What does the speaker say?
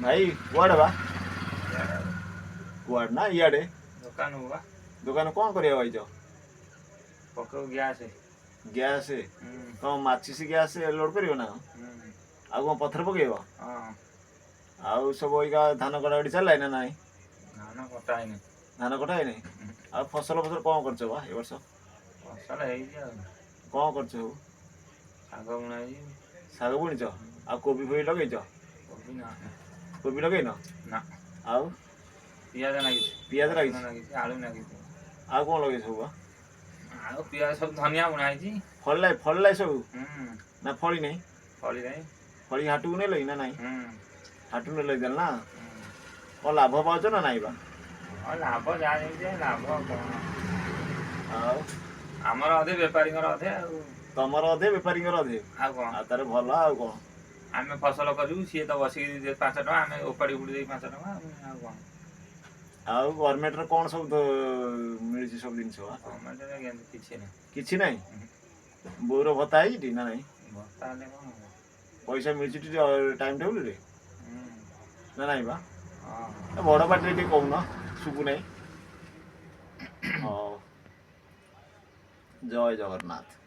भाई कुआड़े बा कुआड़ ना इे दुकान हुआ दुकान कौन कर भाई पको गैस गैस कौन माचिस गैस लोड कर आउ कौन पथर पकेब आउ सब धान कटाकटी चल ना ना धान कटा है धान कटा है आ फसल फसल कौन कर वर्ष फसल है कौन कर शाग बुणा शाग बुणीच आ कोबी फोबी लगे कोबी ना कोबी लगे ना आउ पियाज लगी पियाज लगी आलू लगी आ कौन लगे सब आलू पियाज सब धनिया बुणा फल लाई सब ना फली नहीं फली नहीं फली हाटू नहीं लगी ना नहीं हाटू नहीं लगी ना कौन लाभ पाच ना नाई बा लाभ जाए लाभ आउ आमर अधे बेपारी अधे तमर अधे बेपारी अधे तार भल आ कौन आम फसल करूँ सी तो बसिक 5 टका आम ओपाड़ी उड़ी 5 टका कौन आउ गवर्नमेंट रे कौन सब मिली सब जिन किसी ना बोर भत्ता है ना नहीं पैसा मिली टाइम टेबुल रे ना नहीं बा बड़ पार्टी टे कहून शुभु नहीं जय जगन्नाथ।